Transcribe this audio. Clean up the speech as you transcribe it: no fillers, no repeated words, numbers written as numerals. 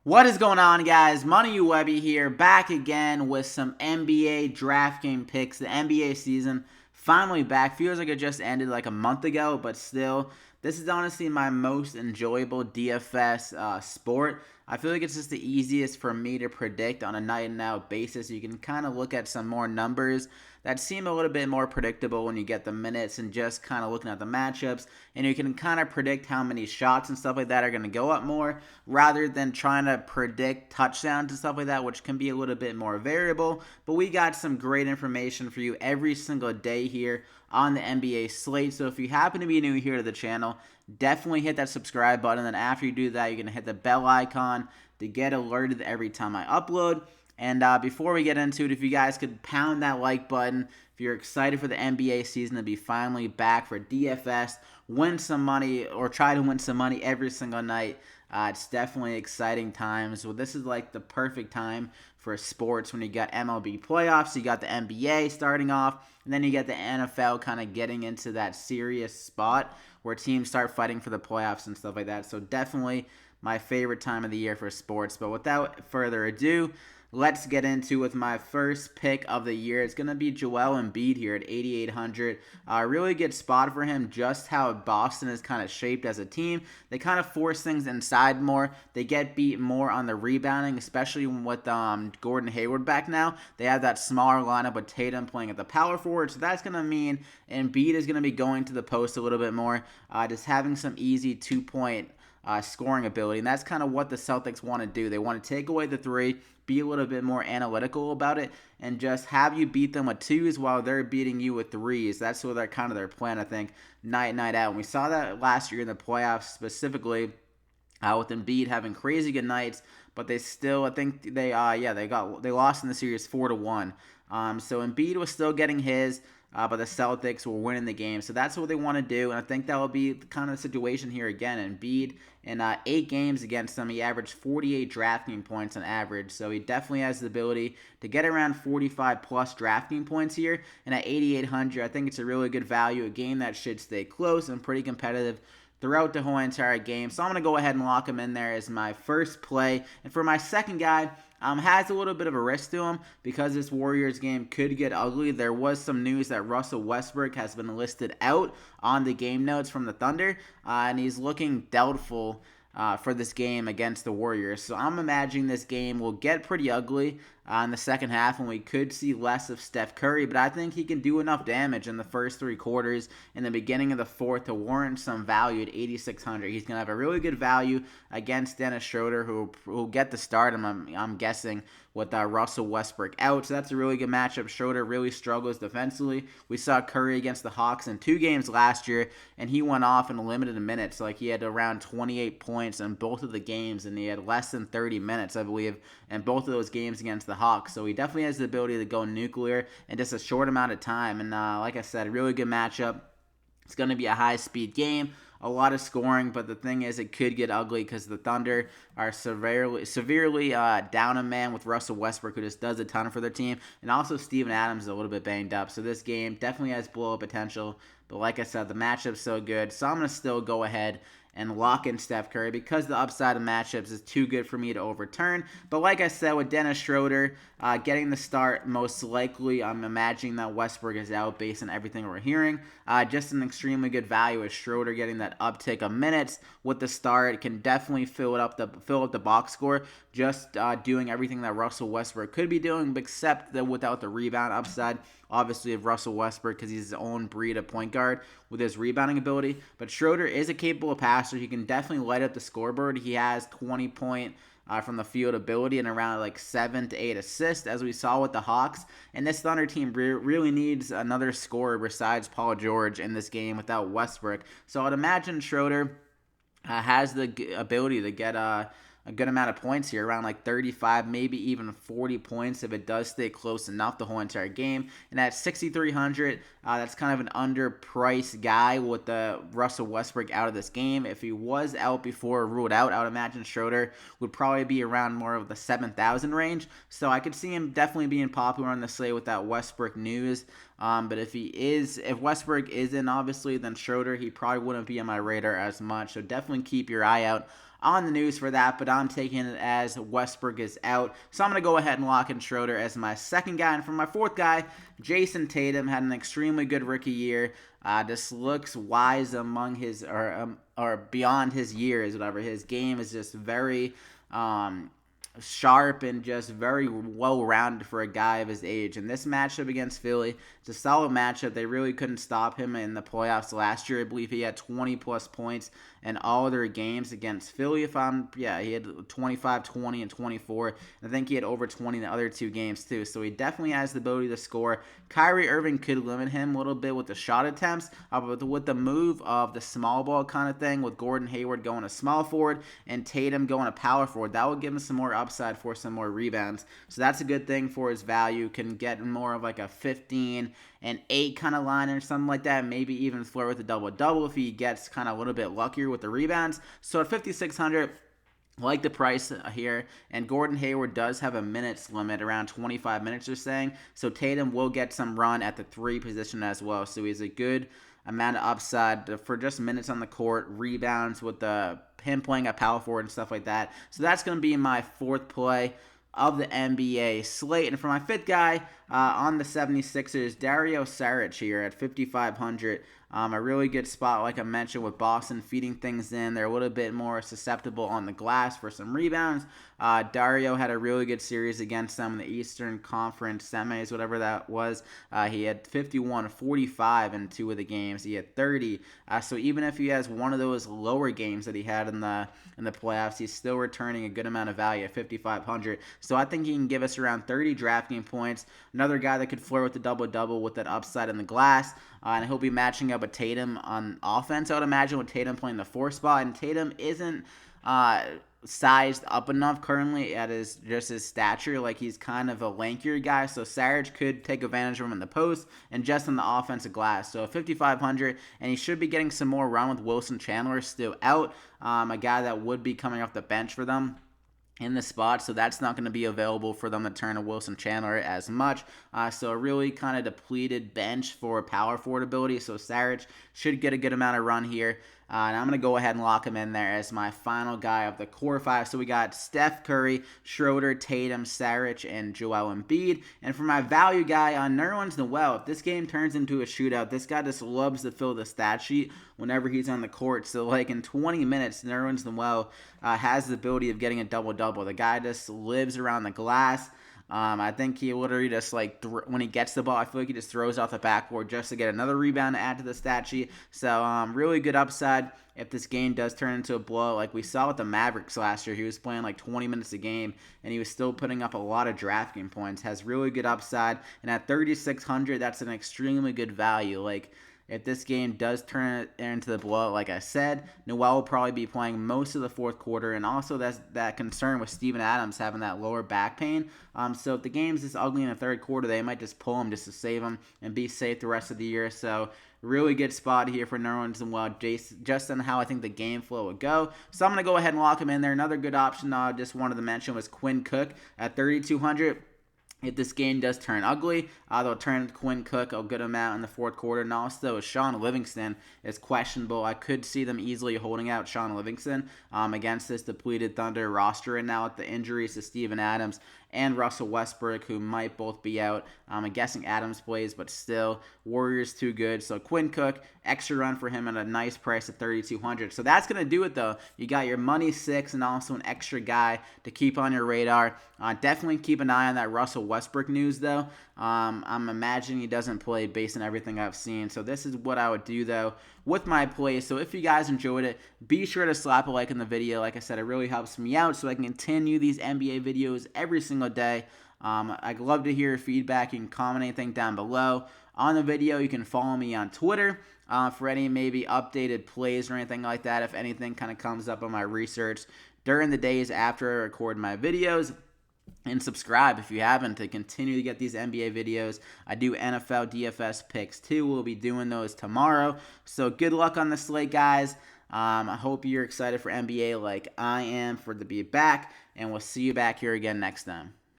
What is going on, guys? Money Webby here, back again with some NBA DraftKings picks. The NBA season finally back. Feels like it just ended like a month ago, but still, this is honestly my most enjoyable DFS sport. I feel like it's just the easiest for me to predict on a night and out basis. You can kind of look at some more numbers that seem a little bit more predictable when you get the minutes and just kind of looking at the matchups, and you can kind of predict how many shots and stuff like that are going to go up more rather than trying to predict touchdowns and stuff like that, which can be a little bit more variable. But we got some great information for you every single day here on the NBA slate. So if you happen to be new here to the channel, definitely hit that subscribe button. And then after you do that, you're going to hit the bell icon to get alerted every time I upload. And before we get into it, if you guys could pound that like button, if you're excited for the NBA season to be finally back for DFS, win some money or try to win some money every single night. It's definitely exciting times. Well, this is like the perfect time for sports when you got MLB playoffs, you got the NBA starting off, and then you get the NFL kind of getting into that serious spot where teams start fighting for the playoffs and stuff like that. So definitely my favorite time of the year for sports. But without further ado, let's get into with my first pick of the year. It's going to be Joel Embiid here at 8,800. Really good spot for him, just how Boston is kind of shaped as a team. They kind of force things inside more. They get beat more on the rebounding, especially with Gordon Hayward back now. They have that smaller lineup with Tatum playing at the power forward, so that's going to mean Embiid is going to be going to the post a little bit more, just having some easy two-point scoring ability. And that's kind of what the Celtics want to do. They want to take away the three, be a little bit more analytical about it, and just have you beat them with twos while they're beating you with threes. That's what they're kind of their plan, I think, night out. And we saw that last year in the playoffs specifically with Embiid having crazy good nights, but they still, I think they lost in the series 4-1. So Embiid was still getting his. But the Celtics were winning the game. So that's what they want to do, and I think that will be kind of the situation here again. Embiid, in 8 games against them, he averaged 48 DraftKings points on average, so he definitely has the ability to get around 45-plus DraftKings points here, and at 8,800, I think it's a really good value, a game that should stay close and pretty competitive throughout the whole entire game. So I'm going to go ahead and lock him in there as my first play. And for my second guy, has a little bit of a risk to him because this Warriors game could get ugly. There was some news that Russell Westbrook has been listed out on the game notes from the Thunder, and he's looking doubtful for this game against the Warriors. So I'm imagining this game will get pretty ugly in the second half, and we could see less of Steph Curry, but I think he can do enough damage in the first 3 quarters in the beginning of the fourth to warrant some value at 8,600. He's going to have a really good value against Dennis Schroder, who will get the start, I'm guessing, with Russell Westbrook out. So that's a really good matchup. Schroder really struggles defensively. We saw Curry against the Hawks in 2 games last year, and he went off in limited minutes. Like, he had around 28 points in both of the games, and he had less than 30 minutes, I believe, in both of those games against the Hawks. So he definitely has the ability to go nuclear in just a short amount of time. And like I said, a really good matchup. It's going to be a high-speed game, a lot of scoring, but the thing is, it could get ugly because the Thunder are severely down a man with Russell Westbrook, who just does a ton for their team, and also Steven Adams is a little bit banged up. So this game definitely has blow-up potential, but like I said, the matchup's so good, so I'm going to still go ahead and lock in Steph Curry because the upside of matchups is too good for me to overturn. But like I said, with Dennis Schroder getting the start, most likely I'm imagining that Westbrook is out based on everything we're hearing. Just an extremely good value with Schroder getting that uptick of minutes with the start. It can definitely fill up the box score, just doing everything that Russell Westbrook could be doing, except that without the rebound upside. Obviously, of Russell Westbrook because he's his own breed of point guard with his rebounding ability. But Schroder is a capable passer. He can definitely light up the scoreboard. He has 20-point from the field ability and around like 7 to 8 assists, as we saw with the Hawks. And this Thunder team really needs another scorer besides Paul George in this game without Westbrook. So I'd imagine Schroder has the ability to get a good amount of points here, around like 35, maybe even 40 points if it does stay close enough the whole entire game. And at 6,300, that's kind of an underpriced guy with the Russell Westbrook out of this game. If he was out before ruled out, I would imagine Schroder would probably be around more of the 7,000 range. So I could see him definitely being popular on the slate with that Westbrook news. But if Westbrook isn't, obviously, then Schroder, he probably wouldn't be on my radar as much. So definitely keep your eye out on the news for that, but I'm taking it as Westbrook is out. So I'm going to go ahead and lock in Schroder as my second guy. And for my fourth guy, Jason Tatum had an extremely good rookie year. Just looks wise among his, or beyond his years, whatever. His game is just very sharp and just very well-rounded for a guy of his age. And this matchup against Philly, it's a solid matchup. They really couldn't stop him in the playoffs last year. I believe he had 20-plus points in all of their games against Philly. He had 25, 20, and 24. I think he had over 20 in the other two games, too. So he definitely has the ability to score. Kyrie Irving could limit him a little bit with the shot attempts, but with the move of the small ball kind of thing, with Gordon Hayward going to small forward and Tatum going to power forward, that would give him some more upside for some more rebounds. So that's a good thing for his value. Can get more of like a 15 and 8 kind of line or something like that. Maybe even flirt with a double-double if he gets kind of a little bit luckier with the rebounds. So at 5,600, like the price here, and Gordon Hayward does have a minutes limit, around 25 minutes they're saying, so Tatum will get some run at the 3 position as well, so he's a good amount of upside for just minutes on the court, rebounds with him playing at power forward and stuff like that. So that's going to be my fourth play of the NBA slate. And for my fifth guy on the 76ers, Dario Saric here at 5,500. A really good spot, like I mentioned, with Boston feeding things in. They're a little bit more susceptible on the glass for some rebounds. Dario had a really good series against them in the Eastern Conference semis, whatever that was. He had 51, 45 in 2 of the games. He had 30. So even if he has one of those lower games that he had in the playoffs, he's still returning a good amount of value at 5,500. So I think he can give us around 30 DraftKings points. Another guy that could flirt with the double-double with that upside in the glass. And he'll be matching up with Tatum on offense, I would imagine, with Tatum playing the 4 spot. And Tatum isn't sized up enough currently at his stature. Like, he's kind of a lankier guy, so Saric could take advantage of him in the post and just in the offensive glass. So 5,500, and he should be getting some more run with Wilson Chandler still out, a guy that would be coming off the bench for them in the spot, so that's not going to be available for them to turn to Wilson Chandler as much. So a really kind of depleted bench for power forward ability. So Saric should get a good amount of run here. And I'm going to go ahead and lock him in there as my final guy of the core 5. So we got Steph Curry, Schroder, Tatum, Saric, and Joel Embiid. And for my value guy on Nerlens Noel, if this game turns into a shootout, this guy just loves to fill the stat sheet whenever he's on the court. So like in 20 minutes, Nerlens Noel has the ability of getting a double-double. The guy just lives around the glass. I think he literally just, like, when he gets the ball, I feel like he just throws off the backboard just to get another rebound to add to the stat sheet. So, really good upside if this game does turn into a blowout. Like we saw with the Mavericks last year, he was playing like 20 minutes a game, and he was still putting up a lot of DraftKings points. Has really good upside, and at 3,600, that's an extremely good value. Like, if this game does turn into the blowout, like I said, Noel will probably be playing most of the fourth quarter, and also that's that concern with Steven Adams having that lower back pain. So if the game's this ugly in the third quarter, they might just pull him just to save him and be safe the rest of the year. So really good spot here for Nerlens Noel, just on how I think the game flow would go. So I'm going to go ahead and lock him in there. Another good option I just wanted to mention was Quinn Cook at 3,200. If this game does turn ugly, they'll turn Quinn Cook a good amount in the fourth quarter. And also, Sean Livingston is questionable. I could see them easily holding out Sean Livingston against this depleted Thunder roster. And now with the injuries to Steven Adams and Russell Westbrook, who might both be out. I'm guessing Adams plays, but still, Warriors too good. So Quinn Cook, extra run for him at a nice price of 3,200. So that's going to do it, though. You got your money 6 and also an extra guy to keep on your radar. Definitely keep an eye on that Russell Westbrook news, though. I'm imagining he doesn't play based on everything I've seen. So this is what I would do, though, with my plays. So if you guys enjoyed it, be sure to slap a like in the video. Like I said, it really helps me out so I can continue these NBA videos every single day. I'd love to hear your feedback. You can comment anything down below. On the video, you can follow me on Twitter for any maybe updated plays or anything like that, if anything kind of comes up on my research during the days after I record my videos. And subscribe if you haven't to continue to get these NBA videos. I do NFL DFS picks too. We'll be doing those tomorrow. So good luck on the slate, guys. I hope you're excited for NBA like I am to be back. And we'll see you back here again next time.